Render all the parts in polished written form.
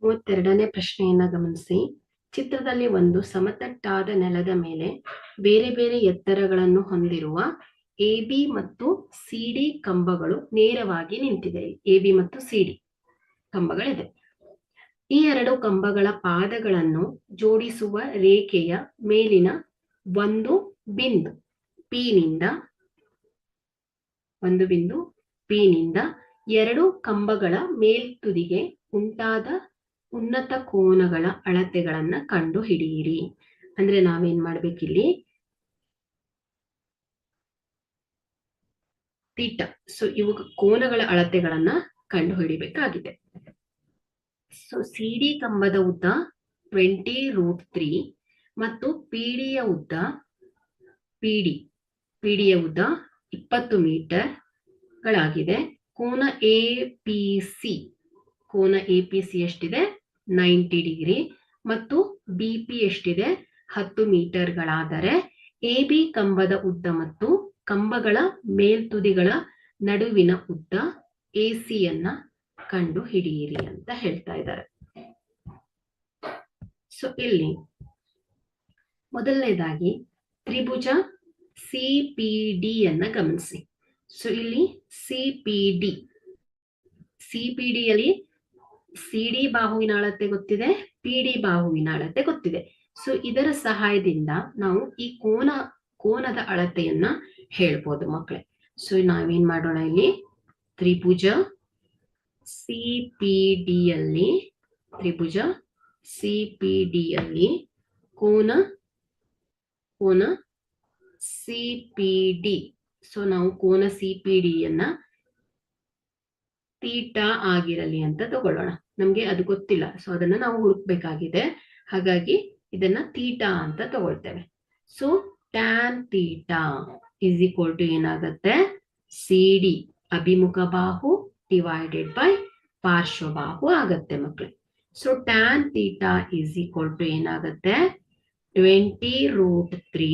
32ನೇ ಪ್ರಶ್ನೆಯನ್ನ ಗಮನಿಸಿ. ಚಿತ್ರದಲ್ಲಿ ಒಂದು ಸಮತಟ್ಟಾದ ನೆಲದ ಮೇಲೆ ಬೇರೆ ಬೇರೆ ಎತ್ತರಗಳನ್ನು ಹೊಂದಿರುವ ಎಬಿ ಮತ್ತು ಸಿಡಿ ಕಂಬಗಳು ನೇರವಾಗಿ ನಿಂತಿದೆ. ಎಬಿ ಮತ್ತು ಸಿಡಿ ಕಂಬಗಳಿದೆ. ಈ ಎರಡು ಕಂಬಗಳ ಪಾದಗಳನ್ನು ಜೋಡಿಸುವ ರೇಖೆಯ ಮೇಲಿನ ಒಂದು ಬಿಂದು ಪಿ ನಿಂದ ಎರಡು ಕಂಬಗಳ ಮೇಲ್ತುದಿಗೆ ಉಂಟಾದ ಉನ್ನತ ಕೋನಗಳ ಅಳತೆಗಳನ್ನ ಕಂಡು ಹಿಡಿಯಿರಿ. ಅಂದ್ರೆ ನಾವೇನ್ ಮಾಡ್ಬೇಕಿಲ್ಲಿ ಥೀಟಾ, ಸೊ ಇವು ಕೋನಗಳ ಅಳತೆಗಳನ್ನ ಕಂಡು ಹಿಡಿಬೇಕಾಗಿದೆ. ಸೊ ಸಿಡಿ ಕಂಬದ ಉದ್ದ 20√3 ಮತ್ತು ಪಿಡಿಯ ಉದ್ದ 20 ಮೀಟರ್ ಗಳಾಗಿದೆ. ಕೋನ ಎಪಿಸಿ ಎಷ್ಟಿದೆ? 90 ಡಿಗ್ರಿ ಮತ್ತು ಬಿಪಿ ಎಷ್ಟಿದೆ? 10 ಮೀಟರ್ಗಳಾದರೆ ಎಬಿ ಕಂಬದ ಉದ್ದ ಮತ್ತು ಕಂಬಗಳ ಮೇಲ್ತುದಿಗಳ ನಡುವಿನ ಉದ್ದ ಎಸಿಯನ್ನ ಕಂಡು ಹಿಡಿಯಿರಿ ಅಂತ ಹೇಳ್ತಾ ಇದ್ದಾರೆ. ಸೊ ಇಲ್ಲಿ ಮೊದಲನೇದಾಗಿ ತ್ರಿಭುಜ ಸಿಪಿಡಿ ಅನ್ನ ಗಮನಿಸಿ. ಸೊ ಇಲ್ಲಿ ಸಿಪಿಡಿಯಲ್ಲಿ ಸಿಡಿ ಬಾಹುವಿನ ಅಳತೆ ಗೊತ್ತಿದೆ, ಪಿಡಿ ಬಾಹುವಿನ ಅಳತೆ ಗೊತ್ತಿದೆ. ಸೊ ಇದರ ಸಹಾಯದಿಂದ ನಾವು ಈ ಕೋನದ ಅಳತೆಯನ್ನ ಹೇಳ್ಬೋದು ಮಕ್ಕಳೇ. ಸೊ ನಾವೇನ್ ಮಾಡೋಣ, ಇಲ್ಲಿ ತ್ರಿಭುಜ ಸಿಪಿಡಿಯಲ್ಲಿ ಕೋನ ಸಿಪಿಡಿ. ಸೊ ನಾವು ಕೋನ ಸಿಪಿಡಿಯನ್ನ ಥೀಟಾ ಆಗಿರಲಿ ಅಂತ ತಗೊಳ್ಳೋಣ. ನಮ್ಗೆ ಅದು ಗೊತ್ತಿಲ್ಲ, ಸೊ ಅದನ್ನ ನಾವು ಹುಡುಕ್ಬೇಕಾಗಿದೆ. ಹಾಗಾಗಿ ಇದನ್ನ ಥೀಟಾ ಅಂತ ತಗೊಳ್ತೇವೆ. So tan theta is equal to ಏನಾಗುತ್ತೆ? ಸಿಡಿ ಅಭಿಮುಖ ಬಾಹು ಡಿವೈಡೆಡ್ ಬೈ ಪಾರ್ಶ್ವಬಾಹು ಆಗತ್ತೆ ಮಕ್ಕಳೇ. So tan theta is equal to ಏನಾಗುತ್ತೆ? 20√3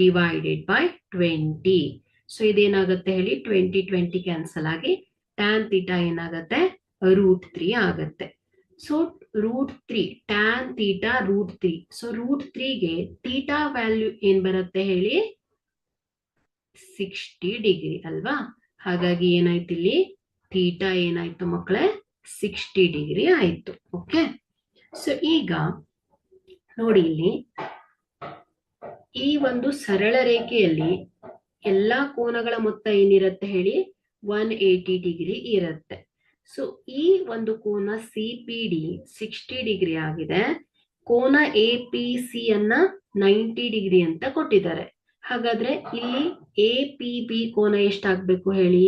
ಡಿವೈಡೆಡ್ ಬೈ 20. ಸೊ ಇದೇನಾಗುತ್ತೆ ಹೇಳಿ? 20 ಕ್ಯಾನ್ಸಲ್ ಆಗಿ ಟ್ಯಾನ್ ಥೀಟಾ ಏನಾಗುತ್ತೆ? √3 ಆಗತ್ತೆ. So √3 tan theta √3. ಸೊ √3ಗೆ ಥೀಟಾ ವ್ಯಾಲ್ಯೂ ಏನ್ ಬರುತ್ತೆ ಹೇಳಿ? 60 ಡಿಗ್ರಿ ಅಲ್ವಾ? ಹಾಗಾಗಿ ಏನಾಯ್ತು ಇಲ್ಲಿ? ಥೀಟಾ ಏನಾಯ್ತು ಮಕ್ಕಳೇ? 60 ಡಿಗ್ರಿ ಆಯ್ತು. ಓಕೆ. ಸೊ ಈಗ ನೋಡಿ, ಇಲ್ಲಿ ಈ ಒಂದು ಸರಳ ರೇಖೆಯಲ್ಲಿ ಎಲ್ಲಾ ಕೋನಗಳ ಮೊತ್ತ ಏನಿರುತ್ತೆ ಹೇಳಿ? 180 ಡಿಗ್ರಿ ಇರುತ್ತೆ. ಸೊ ಈ ಒಂದು ಕೋನ ಸಿಪಿಡಿ 60 ಡಿಗ್ರಿ ಆಗಿದೆ. ಕೋನ ಎಪಿಸಿ ಅನ್ನ 90 ಡಿಗ್ರಿ ಅಂತ ಕೊಟ್ಟಿದ್ದಾರೆ. ಹಾಗಾದ್ರೆ ಇಲ್ಲಿ ಎಪಿಬಿ ಕೋನ ಎಷ್ಟಾಗ್ಬೇಕು ಹೇಳಿ?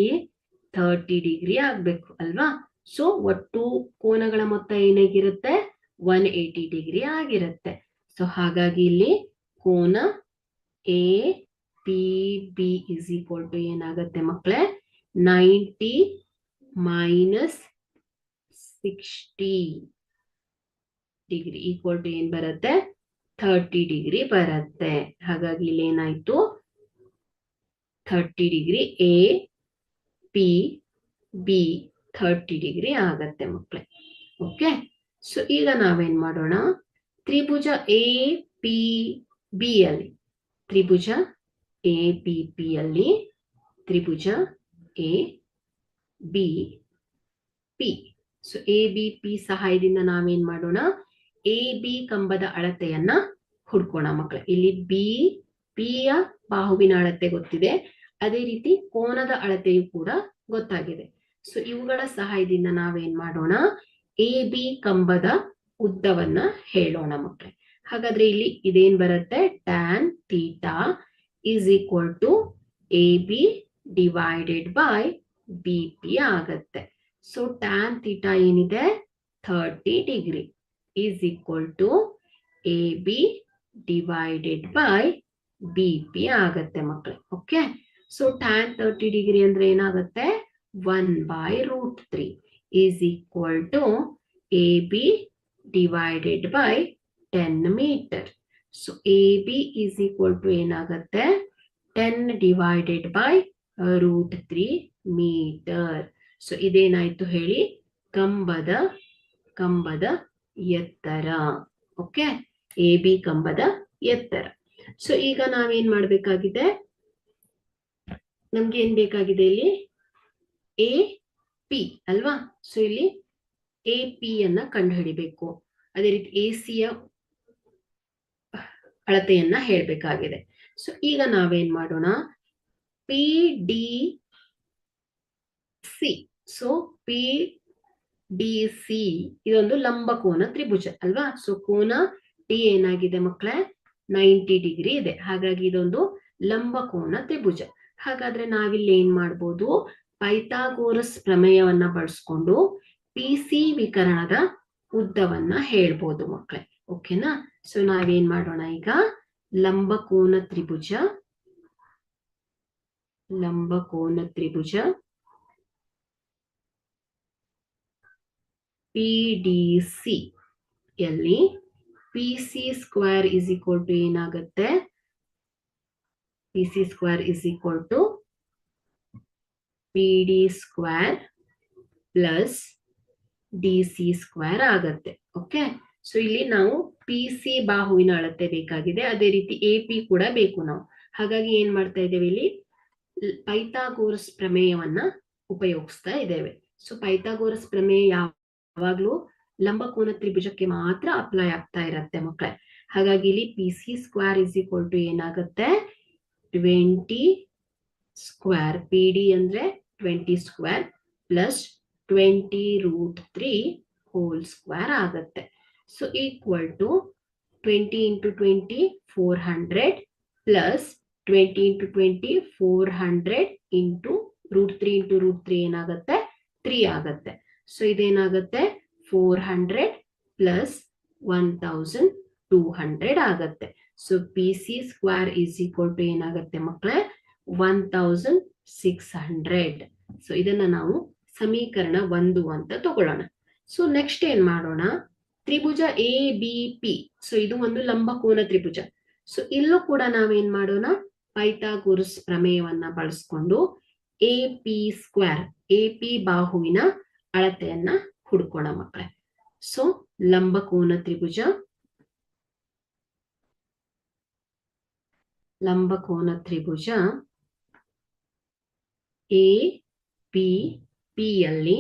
30 ಡಿಗ್ರಿ ಆಗ್ಬೇಕು ಅಲ್ವಾ? ಸೊ ಒಟ್ಟು ಕೋನಗಳ ಮೊತ್ತ ಏನಾಗಿರುತ್ತೆ? 180 ಡಿಗ್ರಿ ಆಗಿರುತ್ತೆ. ಸೊ ಹಾಗಾಗಿ ಇಲ್ಲಿ ಕೋನ A P B is equal to ಏನಾಗುತ್ತೆ ಮಕ್ಕಳೇ? 90 ಮೈನಸ್ 60 ಡಿಗ್ರಿ ಈಕ್ವಲ್ ಟು ಏನ್ ಬರುತ್ತೆ? 30 ಡಿಗ್ರಿ ಬರುತ್ತೆ. ಹಾಗಾಗಿ ಇಲ್ಲಿ ಏನಾಯ್ತು? 30 degree A P B 30 degree ಆಗತ್ತೆ ಮಕ್ಕಳೇ. ಓಕೆ. ಸೊ ಈಗ ನಾವೇನ್ ಮಾಡೋಣ, ತ್ರಿಭುಜ ಎ ಪಿ ಬಿ ಯಲ್ಲಿ ತ್ರಿಭುಜ ಎ ಬಿ ಪಿ ಯಲ್ಲಿ ತ್ರಿಭುಜ A B P. So A B P ಸಹಾಯದಿಂದ ನಾವೇನ್ ಮಾಡೋಣ? ಎ ಬಿ ಕಂಬದ ಅಳತೆಯನ್ನ ಹುಡ್ಕೋಣ ಮಕ್ಕಳೇ. ಇಲ್ಲಿ ಪಿ ಯ ಬಾಹುವಿನ ಅಳತೆ ಗೊತ್ತಿದೆ, ಅದೇ ರೀತಿ ಕೋನದ ಅಳತೆಯು ಕೂಡ ಗೊತ್ತಾಗಿದೆ. ಸೊ ಇವುಗಳ ಸಹಾಯದಿಂದ ನಾವೇನ್ ಮಾಡೋಣ? ಎ ಬಿ ಕಂಬದ ಉದ್ದವನ್ನ ಹೇಳೋಣ ಮಕ್ಕಳೇ. ಹಾಗಾದ್ರೆ ಇಲ್ಲಿ ಇದೇನ್ ಬರುತ್ತೆ? Tan theta is equal to A B divided by B P ಆಗತ್ತೆ. ಸೊ ಟ್ಯಾನ್ ಥೀಟಾ ಏನಿದೆ? 30 degree is equal to A B divided by B P ಆಗತ್ತೆ ಮಕ್ಕಳೇ. ಓಕೆ. ಸೊ ಟ್ಯಾನ್ 30 ಡಿಗ್ರಿ ಅಂದ್ರೆ ಏನಾಗುತ್ತೆ? 1/√3 is equal to A B divided by 10 metre. So A B is equal to ಏನಾಗುತ್ತೆ? 10 divided by √3 metre. So ಇದೇನಾಯ್ತು ಹೇಳಿ? ಕಂಬದ ಎತ್ತರ. Okay, A B ಕಂಬದ ಎತ್ತರ. ಸೊ ಈಗ ನಾವೇನ್ ಮಾಡ್ಬೇಕಾಗಿದೆ, ನಮ್ಗೆ ಏನ್ ಬೇಕಾಗಿದೆ ಇಲ್ಲಿ ಎ ಪಿ ಅಲ್ವಾ. ಸೊ ಇಲ್ಲಿ ಎ ಪಿ ಅನ್ನ ಕಂಡುಹಿಡಿಬೇಕು. ಅದೇ ರೀತಿ ಎ ಸಿಯ ಅಳತೆಯನ್ನ ಹೇಳ್ಬೇಕಾಗಿದೆ. ಸೊ ಈಗ ನಾವೇನ್ ಮಾಡೋಣ, P D C. So P D C ಇದೊಂದು ಲಂಬಕೋನ ತ್ರಿಭುಜ ಅಲ್ವಾ. ಸೊ ಕೋನ ಟಿ ಏನಾಗಿದೆ ಮಕ್ಕಳೇ, 90 ಡಿಗ್ರಿ ಇದೆ. ಹಾಗಾಗಿ ಇದೊಂದು ಲಂಬಕೋನ ತ್ರಿಭುಜ. ಹಾಗಾದ್ರೆ ನಾವಿಲ್ಲಿ ಏನ್ ಮಾಡ್ಬೋದು, ಪೈಥಾಗೋರಸ್ ಪ್ರಮೇಯವನ್ನ ಬಳಸ್ಕೊಂಡು ಪಿ ಸಿ ವಿಕರಣದ ಉದ್ದವನ್ನ ಹೇಳ್ಬೋದು ಮಕ್ಕಳೇ. ಓಕೆನಾ. ಸೊ ನಾವೇನ್ ಮಾಡೋಣ ಈಗ, ಲಂಬಕೋನ ತ್ರಿಭುಜ PDC ಯಲ್ಲಿ P C square is equal to ಏನಾಗುತ್ತೆ, P C square is equal to P D square plus D C square ಆಗತ್ತೆ. ಓಕೆ. ಸೊ ಇಲ್ಲಿ ನಾವು ಪಿ ಸಿ ಬಾಹುವಿನ ಅಳತೆ ಬೇಕಾಗಿದೆ, ಅದೇ ರೀತಿ ಎ ಪಿ ಕೂಡ ಬೇಕು ನಾವು. ಹಾಗಾಗಿ ಏನ್ ಮಾಡ್ತಾ ಇದ್ದೇವೆ, ಇಲ್ಲಿ ಪೈಥಾಗೋರಸ್ ಪ್ರಮೇಯವನ್ನ ಉಪಯೋಗಿಸ್ತಾ ಇದ್ದೇವೆ. ಸೊ ಪೈಥಾಗೋರಸ್ ಪ್ರಮೇಯ ಯಾವಾಗ್ಲೂ ಲಂಬಕೋನ ತ್ರಿಭುಜಕ್ಕೆ ಮಾತ್ರ ಅಪ್ಲೈ ಆಗ್ತಾ ಇರತ್ತೆ ಮಕ್ಕಳೇ. ಹಾಗಾಗಿ ಇಲ್ಲಿ P C square is equal to ಏನಾಗುತ್ತೆ, 20 ಸ್ಕ್ವೇರ್, ಪಿ ಡಿ ಅಂದ್ರೆ 20 ಸ್ಕ್ವೇರ್ ಪ್ಲಸ್ 20√3 ಹೋಲ್ ಸ್ಕ್ವೇರ್ ಆಗತ್ತೆ. So equal to 20 into 20 400 plus 20 into 20 400 into √3 into √3 ಏನಾಗುತ್ತೆ, 3 ಆಗತ್ತೆ. ಸೊ ಇದೇನಾಗುತ್ತೆ 400 ಪ್ಲಸ್ 1200 ಆಗತ್ತೆ. So P C square is equal to ಏನಾಗುತ್ತೆ ಮಕ್ಕಳೇ, 1600. ಸೊ ಇದನ್ನ ನಾವು ಸಮೀಕರಣ 1 ಅಂತ ತಗೊಳ್ಳೋಣ. ಸೊ ನೆಕ್ಸ್ಟ್ ಏನ್ ಮಾಡೋಣ, ತ್ರಿಭುಜ ಎ ಬಿ ಪಿ. ಸೊ ಇದು ಒಂದು ಲಂಬಕೋನ ತ್ರಿಭುಜ. ಸೊ ಇಲ್ಲೂ ಕೂಡ ನಾವೇನ್ ಮಾಡೋಣ, ಪೈಥಾಗೋರಸ್ ಪ್ರಮೇಯವನ್ನ ಬಳಸ್ಕೊಂಡು A P square, A P ಬಾಹುವಿನ ಅಳತೆಯನ್ನ ಹುಡ್ಕೋಣ ಮಕ್ಕಳೇ. ಸೊ ಲಂಬಕೋನ ತ್ರಿಭುಜ ಎ ಪಿ ಪಿ ಯಲ್ಲಿ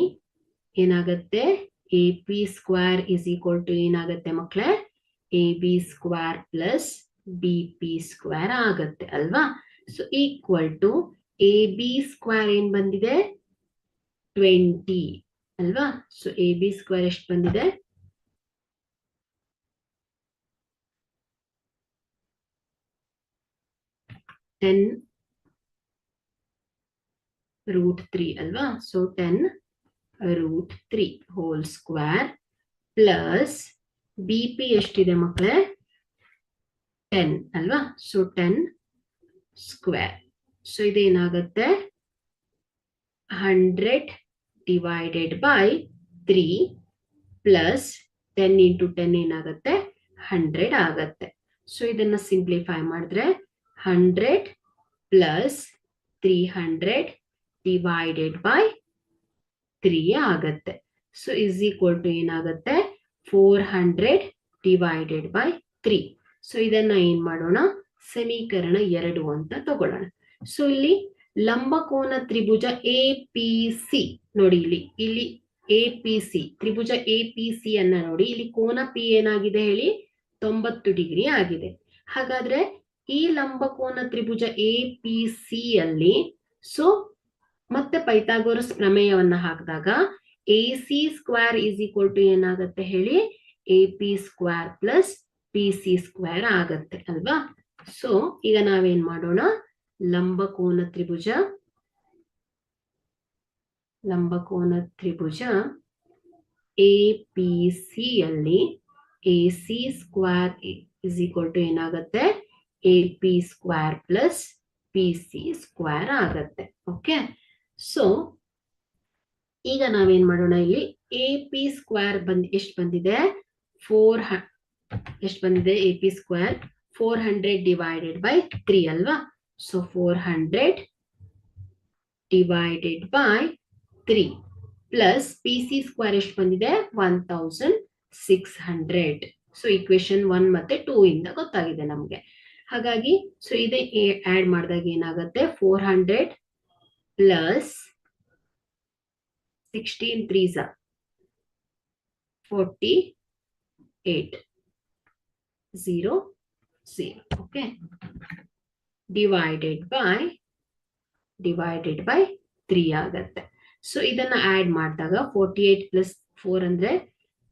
ಏನಾಗತ್ತೆ, A P square is equal to ಏನಾಗತ್ತೆ ಮಕ್ಕಳೇ, A B square plus B P square ಆಗತ್ತೆ ಅಲ್ವಾ. So equal to A B square ಏನ್ ಬಂದಿದೆ, 20 ಅಲ್ವಾ. ಸೊ ಎ ಬಿ ಸ್ಕ್ವೇರ್ ಎಷ್ಟು ಬಂದಿದೆ, 10√3 ಅಲ್ವಾ. So 10√3 whole square plus B P ಎಷ್ಟಿದೆ ಮಕ್ಕಳೇ, 10 ಅಲ್ವಾ. So 10 square. ಸೊ ಇದೇನಾಗತ್ತೆ, 100 ಡಿವೈಡೆಡ್ ಬೈ 3 ಪ್ಲಸ್ 10 ಇಂಟು 10 ಏನಾಗತ್ತೆ, 100 ಆಗತ್ತೆ. ಸೊ ಇದನ್ನ ಸಿಂಪ್ಲಿಫೈ ಮಾಡಿದ್ರೆ 100 ಪ್ಲಸ್ 300 ಡಿವೈಡೆಡ್ ಬೈ 3 ಆಗತ್ತೆ. ಸೊ ಇಸ್ ಈಕ್ವಲ್ ಟು ಏನಾಗತ್ತೆ, 400 ಡಿವೈಡೆಡ್ ಬೈ 3. ಸೊ ಇದನ್ನ ಏನ್ ಮಾಡೋಣ, ಸಮೀಕರಣ 2 ಅಂತ ತಗೊಳ್ಳೋಣ. ಸೊ ಇಲ್ಲಿ ಲಂಬಕೋನ ತ್ರಿಭುಜ ಎ ಪಿ ಸಿ ನೋಡಿ, ಇಲ್ಲಿ A P C Tribhuja A P C ಅನ್ನ ನೋಡಿ, ಇಲ್ಲಿ ಕೋನ ಪಿ ಏನಾಗಿದೆ ಹೇಳಿ, 90 ಡಿಗ್ರಿ ಆಗಿದೆ. ಹಾಗಾದ್ರೆ ಈ ಲಂಬಕೋನ ತ್ರಿಭುಜ ಎ ಪಿ ಸಿ ಅಲ್ಲಿ ಸೊ ಮತ್ತೆ ಪೈಥಾಗೋರಸ್ ಪ್ರಮೇಯವನ್ನ ಹಾಕಿದಾಗ A C square is equal to ಏನಾಗತ್ತೆ ಹೇಳಿ, A P square plus P C square ಆಗತ್ತೆ ಅಲ್ವಾ. ಸೊ ಈಗ ನಾವೇನ್ ಮಾಡೋಣ, ಲಂಬಕೋನ ತ್ರಿಭುಜ ಎ ಪಿ ಸಿ ಯಲ್ಲಿ A C square is equal to ಏನಾಗತ್ತೆ, A P square plus P C square ಆಗತ್ತೆ. ಓಕೆ. ಸೊ ಈಗ ನಾವೇನ್ ಮಾಡೋಣ, ಇಲ್ಲಿ ಎ ಪಿ ಸ್ಕ್ವೇರ್ ಎಷ್ಟು ಬಂದಿದೆ, ಎಷ್ಟು ಬಂದಿದೆ, A P square 400 divided by 3 ಅಲ್ವಾ. So 400 divided by 3 plus P C square ಎಷ್ಟು ಬಂದಿದೆ, 1600 600. ಸೊ ಇಕ್ವೇಶನ್ 1 ಮತ್ತೆ 2 ಇಂದ ಗೊತ್ತಾಗಿದೆ ನಮ್ಗೆ. ಹಾಗಾಗಿ ಸೊ ಇದೇ ಆಡ್ ಮಾಡಿದಾಗ ಏನಾಗುತ್ತೆ, 400 plus 16 3s 48 0 0. Okay, divided by 3 ಆಗತ್ತೆ. ಸೊ ಇದನ್ನ ಆಡ್ ಮಾಡಿದಾಗ 48 ಪ್ಲಸ್ 4 ಅಂದ್ರೆ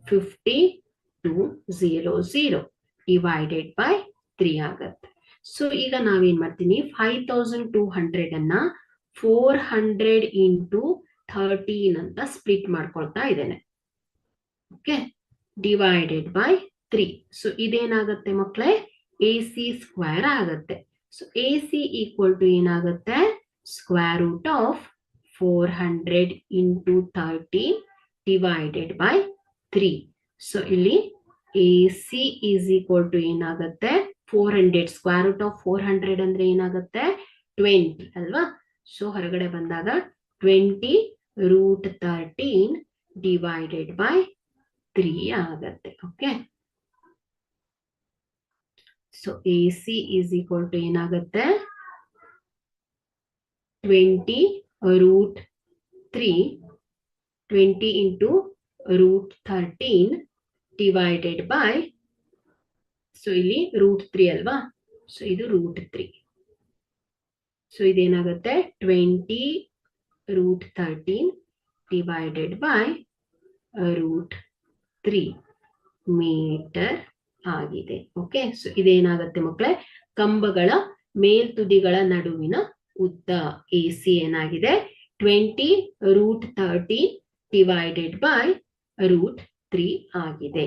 5200 ಡಿವೈಡೆಡ್ ಬೈ 3 ಆಗತ್ತೆ. ಸೊ ಈಗ ನಾವೇನ್ ಮಾಡ್ತೀನಿ, 5200 ಅನ್ನ 400 ಇಂಟು 13 ಅಂತ ಸ್ಪ್ಲಿಟ್ ಮಾಡ್ಕೊಳ್ತಾ ಇದ್ದೇನೆ. Okay, divided by 3. ಸೊ ಇದೇನಾಗತ್ತೆ ಮಕ್ಕಳೇ, AC ಸ್ಕ್ವೇರ್ ಆಗತ್ತೆ. ಸೊ AC ಈಕ್ವಲ್ ಟು ಏನಾಗುತ್ತೆ, square root of 400 into 13 divided by 3. So ಇಲ್ಲಿ AC ಈಸ್ ಈಕ್ವಲ್ ಟು ಏನಾಗುತ್ತೆ, 400 ಸ್ಕ್ವೇರ್ ರೂಟ್ ಆಫ್ 400 ಅಂದ್ರೆ ಏನಾಗುತ್ತೆ, 20 ಅಲ್ವಾ. ಸೊ ಹೊರಗಡೆ ಬಂದಾಗ 20 ರೂಟ್ 13 ಡಿವೈಡೆಡ್ ಬೈ 3 ಆಗತ್ತೆ. Okay, so AC is equal to ಏನಾಗುತ್ತೆ, 20 root 3 20 into root 13 divided by, so ಇಲ್ಲಿ ರೂಟ್ 3 ಅಲ್ವಾ, ಸೊ ಇದು ರೂಟ್ 3. ಸೊ ಇದೇನಾಗುತ್ತೆ 20 root 13 divided by root 3 meter ಆಗಿದೆ. ಓಕೆ, ಸೊ ಇದೇನಾಗುತ್ತೆ ಮಕ್ಕಳೇ, ಕಂಬಗಳ ಮೇಲ್ತುದಿಗಳ ನಡುವಿನ ಉದ್ದ AC ಏನಾಗಿದೆ, 20 ರೂಟ್ 13 ಡಿವೈಡೆಡ್ ಬೈ ರೂಟ್ 3 ಆಗಿದೆ.